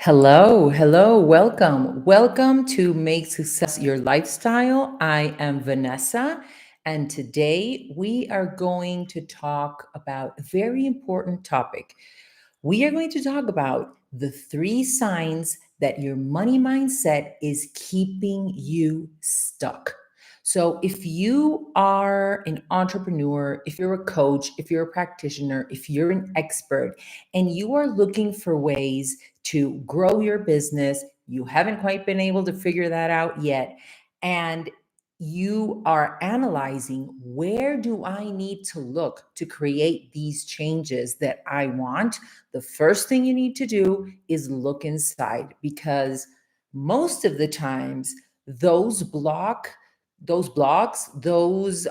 Hello, welcome. Welcome to Make Success Your Lifestyle. I am Vanessa, and today we are going to talk about a very important topic. We are going to talk about the three signs that your money mindset is keeping you stuck. So, if you are an entrepreneur, if you're a coach, if you're a practitioner, if you're an expert, and you are looking for ways to grow your business, you haven't quite been able to figure that out yet, and you are analyzing where do I need to look to create these changes that I want, the first thing you need to do is look inside because most of the times those blocks, those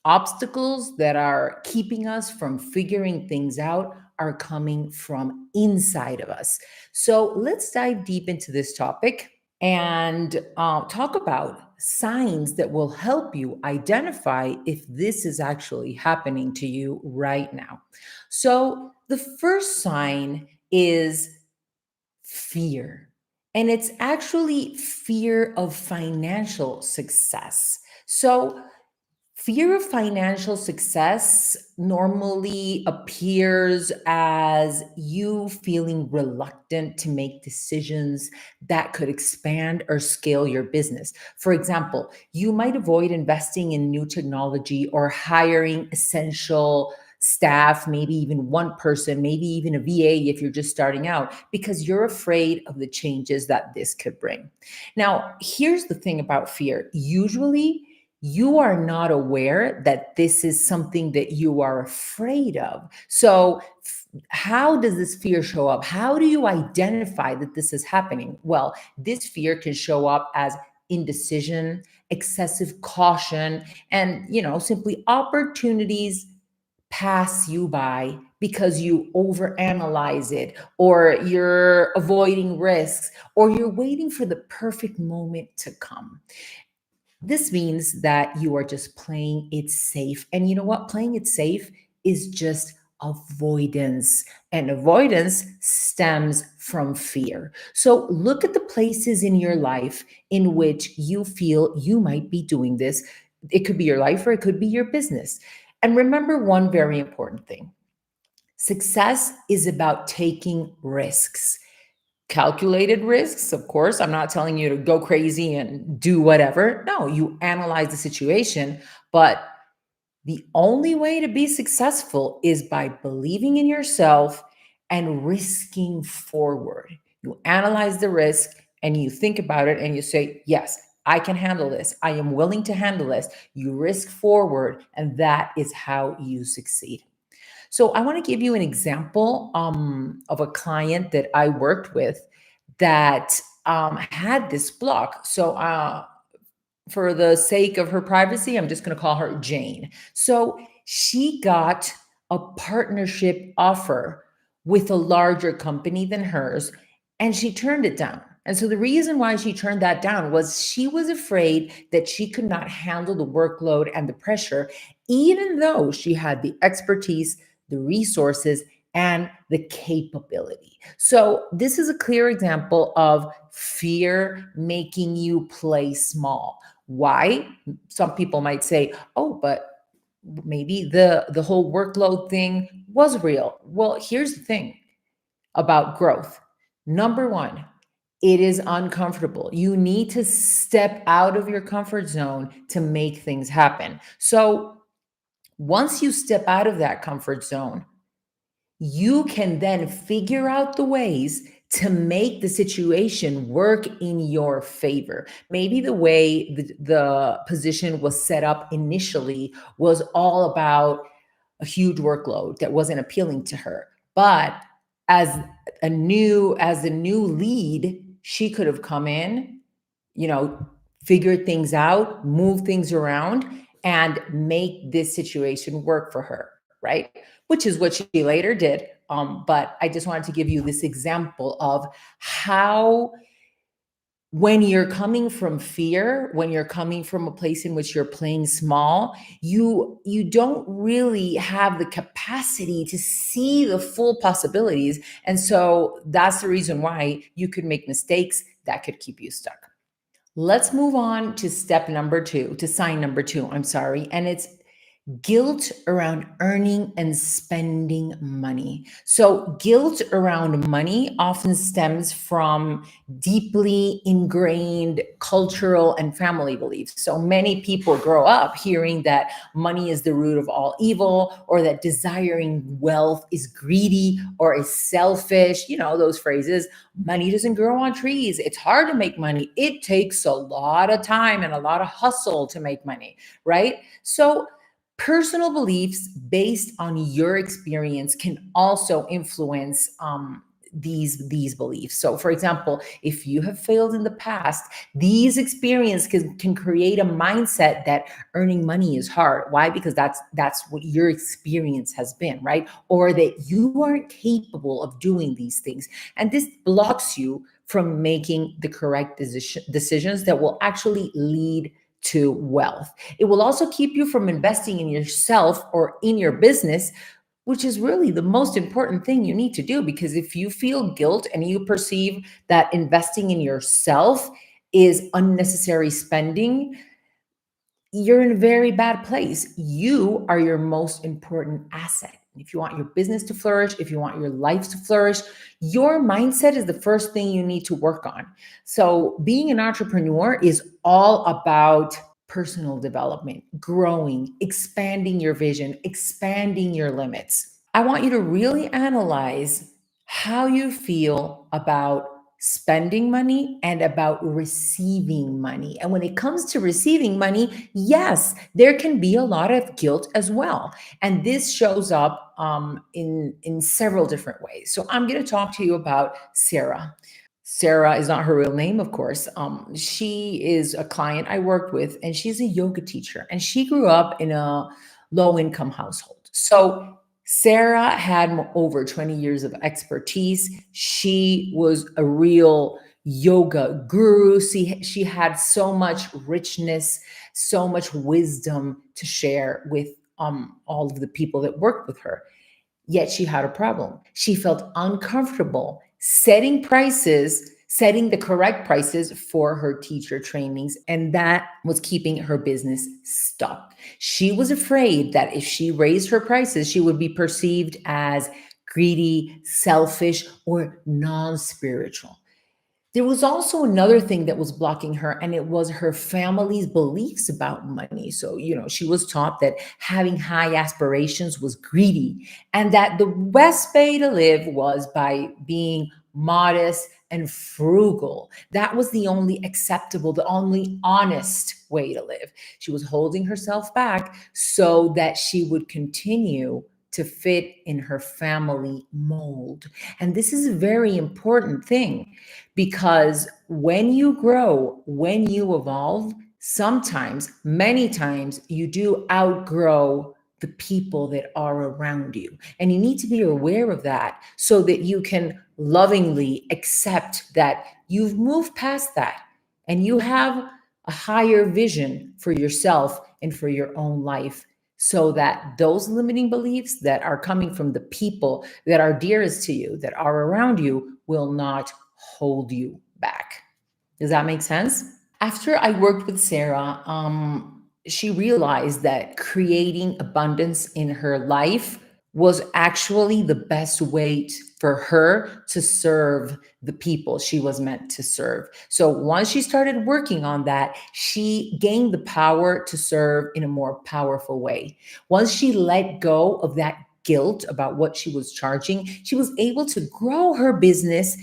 obstacles that are keeping us from figuring things out are coming from inside of us. So let's dive deep into this topic and talk about signs that will help you identify if this is actually happening to you right now. So, the first sign is fear. And it's actually fear of financial success. So, fear of financial success normally appears as you feeling reluctant to make decisions that could expand or scale your business. For example, you might avoid investing in new technology or hiring essential staff, maybe even one person, maybe even a VA if you're just starting out, because you're afraid of the changes that this could bring. Now, here's the thing about fear. Usually, you are not aware that this is something that you are afraid of. So, how does this fear show up? How do you identify that this is happening? Well, this fear can show up as indecision, excessive caution, and, simply opportunities pass you by because you overanalyze it, or you're avoiding risks, or you're waiting for the perfect moment to come. This means that you are just playing it safe. And you know what? Playing it safe is just avoidance. And avoidance stems from fear. So look at the places in your life in which you feel you might be doing this. It could be your life or it could be your business. And remember one very important thing: success is about taking risks. Calculated risks, of course. I'm not telling you to go crazy and do whatever. No, you analyze the situation, but the only way to be successful is by believing in yourself and risking forward. You analyze the risk and you think about it and you say, yes, I can handle this. I am willing to handle this. You risk forward, and that is how you succeed. So I want to give you an example of a client that I worked with that had this block. So for the sake of her privacy, I'm just going to call her Jane. So she got a partnership offer with a larger company than hers, and she turned it down. And so the reason why she turned that down was she was afraid that she could not handle the workload and the pressure, even though she had the expertise, the resources, and the capability. So, this is a clear example of fear making you play small. Why? Some people might say, oh, but maybe the whole workload thing was real. Well, here's the thing about growth. Number one, it is uncomfortable. You need to step out of your comfort zone to make things happen. So once you step out of that comfort zone, you can then figure out the ways to make the situation work in your favor. Maybe the way the position was set up initially was all about a huge workload that wasn't appealing to her. But as a new lead, she could have come in, you know, figure things out, move things around, and make this situation work for her, right? Which is what she later did. But I just wanted to give you this example of how When you're coming from fear, when you're coming from a place in which you're playing small, you don't really have the capacity to see the full possibilities, and so that's the reason why you could make mistakes that could keep you stuck. Let's move on to step number 2, to sign number 2, I'm sorry, and it's guilt around earning and spending money. So, guilt around money often stems from deeply ingrained cultural and family beliefs. So, many people grow up hearing that money is the root of all evil, or that desiring wealth is greedy or is selfish. You know, those phrases. Money doesn't grow on trees. It's hard to make money. It takes a lot of time and a lot of hustle to make money, right? So, personal beliefs based on your experience can also influence these beliefs. So for example, if you have failed in the past, these experiences can create a mindset that earning money is hard. Why? Because that's what your experience has been, right? Or that you aren't capable of doing these things, and this blocks you from making the correct decisions that will actually lead to wealth. It will also keep you from investing in yourself or in your business, which is really the most important thing you need to do. Because if you feel guilt and you perceive that investing in yourself is unnecessary spending, you're in a very bad place. You are your most important asset. If you want your business to flourish, if you want your life to flourish, your mindset is the first thing you need to work on. So, being an entrepreneur is all about personal development, growing, expanding your vision, expanding your limits. I want you to really analyze how you feel about spending money and about receiving money. And when it comes to receiving money, yes, there can be a lot of guilt as well. And this shows up in several different ways. So I'm going to talk to you about Sarah. Sarah is not her real name, of course. She is a client I worked with, and she's a yoga teacher, and she grew up in a low income household. So, Sarah had over 20 years of expertise. She was a real yoga guru. She had so much richness, so much wisdom to share with all of the people that worked with her. Yet she had a problem. She felt uncomfortable setting the correct prices for her teacher trainings, and that was keeping her business stuck. She was afraid that if she raised her prices, she would be perceived as greedy, selfish, or non spiritual. There was also another thing that was blocking her, and it was her family's beliefs about money. So, she was taught that having high aspirations was greedy, and that the best way to live was by being modest and frugal. That was the only acceptable, the only honest way to live. She was holding herself back so that she would continue to fit in her family mold. And this is a very important thing, because when you grow, when you evolve, sometimes, many times, you do outgrow the people that are around you. And you need to be aware of that so that you can lovingly accept that you've moved past that and you have a higher vision for yourself and for your own life, so that those limiting beliefs that are coming from the people that are dearest to you, that are around you, will not hold you back. Does that make sense? After I worked with Sarah, she realized that creating abundance in her life was actually the best way for her to serve the people she was meant to serve. So once she started working on that, she gained the power to serve in a more powerful way. Once she let go of that guilt about what she was charging, she was able to grow her business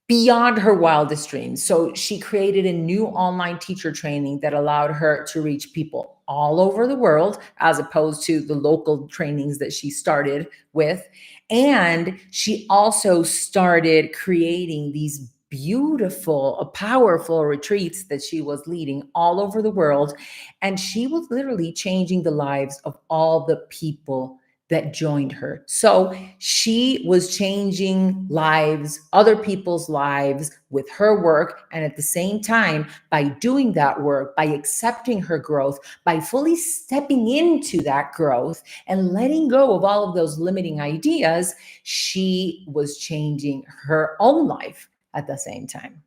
beyond her wildest dreams. So she created a new online teacher training that allowed her to reach people all over the world, as opposed to the local trainings that she started with. And she also started creating these beautiful, powerful retreats that she was leading all over the world. And she was literally changing the lives of all the people that joined her. So she was changing lives, other people's lives with her work. And at the same time, by doing that work, by accepting her growth, by fully stepping into that growth and letting go of all of those limiting ideas, she was changing her own life at the same time.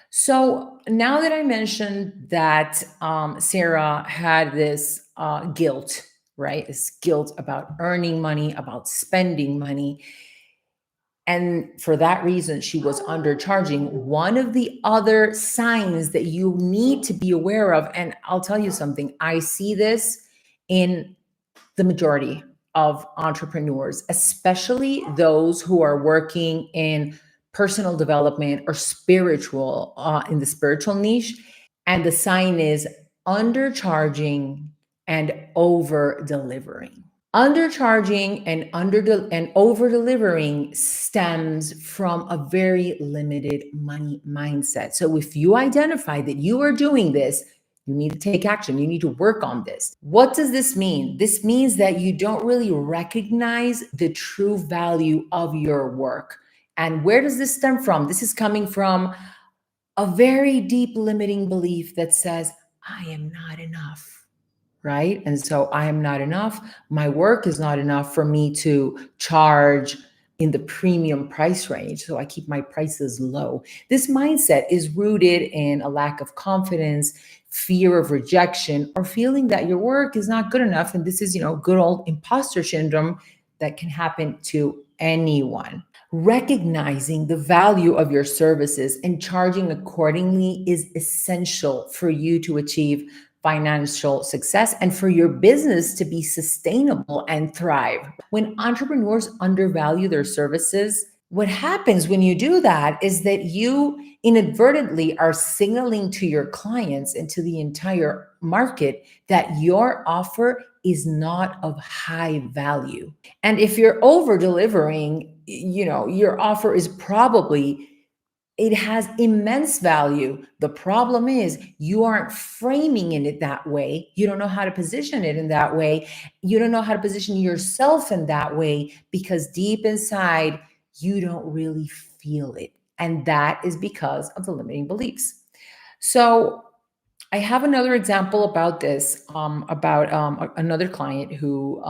So now that I mentioned that Sarah had this guilt, right? This guilt about earning money, about spending money. And for that reason, she was undercharging. One of the other signs that you need to be aware of, and I'll tell you something, I see this in the majority of entrepreneurs, especially those who are working in personal development or spiritual, in the spiritual niche. And the sign is undercharging and over delivering. Undercharging and over delivering stems from a very limited money mindset. So if you identify that you are doing this, you need to take action. You need to work on this. What does this mean? This means that you don't really recognize the true value of your work. And where does this stem from? This is coming from a very deep limiting belief that says, I am not enough, right? And so I am not enough. My work is not enough for me to charge in the premium price range. So I keep my prices low. This mindset is rooted in a lack of confidence, fear of rejection, or feeling that your work is not good enough. And this is, good old imposter syndrome that can happen to anyone. Recognizing the value of your services and charging accordingly is essential for you to achieve financial success and for your business to be sustainable and thrive. When entrepreneurs undervalue their services, what happens when you do that is that you inadvertently are signaling to your clients and to the entire market that your offer is not of high value. And if you're over delivering, your offer is probably, it has immense value. The problem is you aren't framing it that way. You don't know how to position it in that way. You don't know how to position yourself in that way because deep inside, you don't really feel it. And that is because of the limiting beliefs. So I have another example about this, about another client who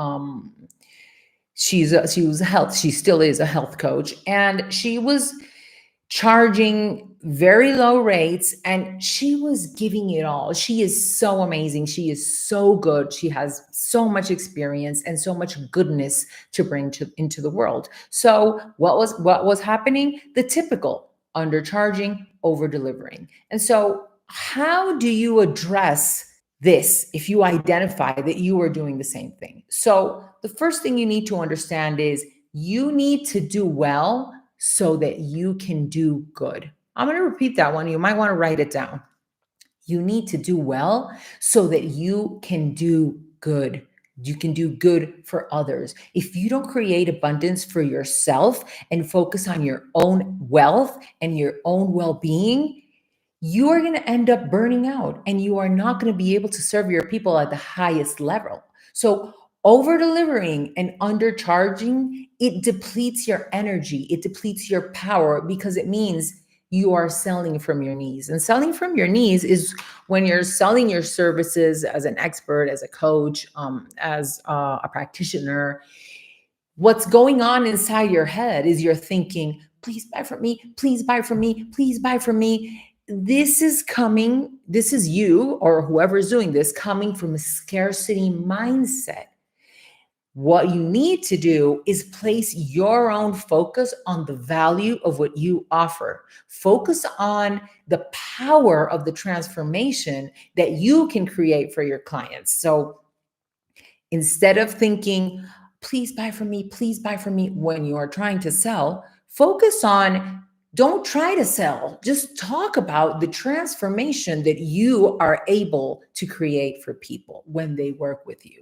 she was a health, she still is a health coach, and she was charging very low rates and she was giving it all. She is so amazing. She is so good. She has so much experience and so much goodness to bring into the world. So what was happening? The typical undercharging, over delivering. And so how do you address this if you identify that you are doing the same thing? So the first thing you need to understand is you need to do well so that you can do good. I'm going to repeat that one. You might want to write it down. You need to do well so that you can do good. You can do good for others. If you don't create abundance for yourself and focus on your own wealth and your own well being, you are going to end up burning out and you are not going to be able to serve your people at the highest level. So, over delivering and undercharging, it depletes your energy, it depletes your power because it means you are selling from your knees. And selling from your knees is when you're selling your services as an expert, as a coach, as a practitioner. What's going on inside your head is you're thinking, please buy from me, please buy from me, please buy from me. This is you or whoever is doing this coming from a scarcity mindset. What you need to do is place your own focus on the value of what you offer. Focus on the power of the transformation that you can create for your clients. So instead of thinking, please buy from me when you are trying to sell, focus on don't try to sell. Just talk about the transformation that you are able to create for people when they work with you.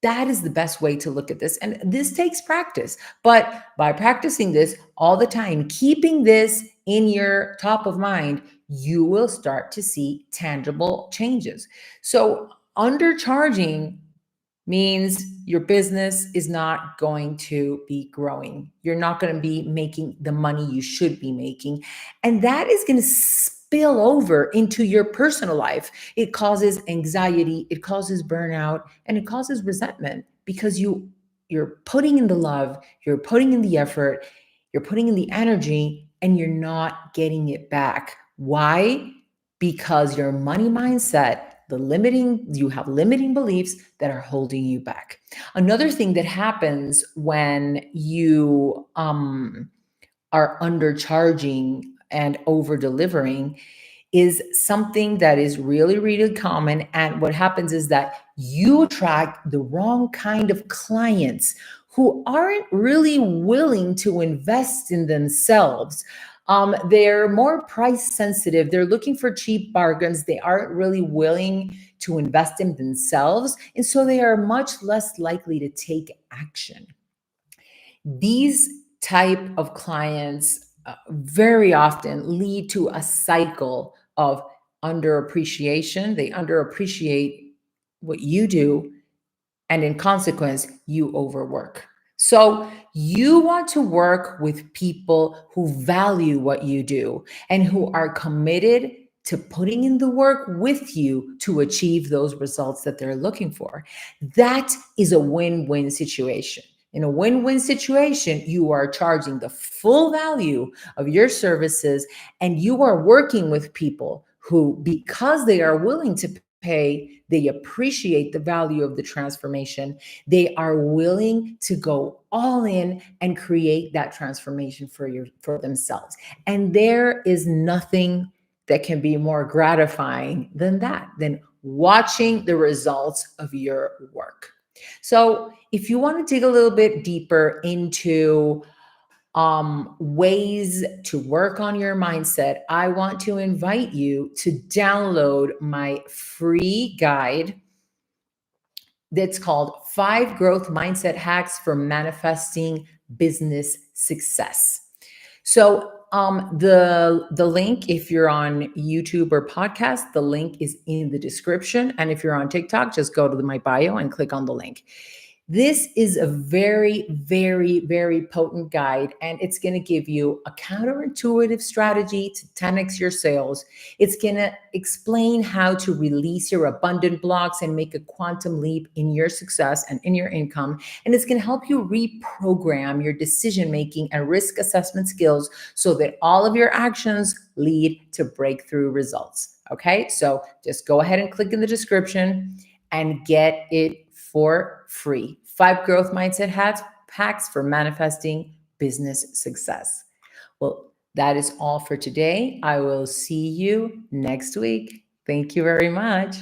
That is the best way to look at this. And this takes practice. But by practicing this all the time, keeping this in your top of mind, you will start to see tangible changes. So, undercharging means your business is not going to be growing. You're not going to be making the money you should be making. And that is going to spill over into your personal life. It causes anxiety, it causes burnout, and it causes resentment because you're putting in the love, you're putting in the effort, you're putting in the energy, and you're not getting it back. Why? Because your money mindset, you have limiting beliefs that are holding you back. Another thing that happens when you are undercharging and over delivering is something that is really, really common. And what happens is that you attract the wrong kind of clients who aren't really willing to invest in themselves. They're more price sensitive. They're looking for cheap bargains. They aren't really willing to invest in themselves. And so they are much less likely to take action. These type of clients very often lead to a cycle of underappreciation. They underappreciate what you do, and in consequence, you overwork. So you want to work with people who value what you do and who are committed to putting in the work with you to achieve those results that they're looking for. That is a win-win situation. In a win-win situation, you are charging the full value of your services and you are working with people who, because they are willing to pay, they appreciate the value of the transformation, they are willing to go all in and create that transformation for themselves. And there is nothing that can be more gratifying than that, than watching the results of your work. So if you want to dig a little bit deeper into ways to work on your mindset, I want to invite you to download my free guide that's called 5 Growth Mindset Hacks for Manifesting Business Success. So the link, if you're on YouTube or podcast, the link is in the description. And if you're on TikTok, just go to my bio and click on the link. This is a very, very, very potent guide, and it's going to give you a counterintuitive strategy to 10x your sales. It's going to explain how to release your abundant blocks and make a quantum leap in your success and in your income. And it's going to help you reprogram your decision making and risk assessment skills so that all of your actions lead to breakthrough results. Okay, so just go ahead and click in the description and get it for free. 5 Growth Mindset hacks for manifesting business success. Well, that is all for today. I will see you next week. Thank you very much.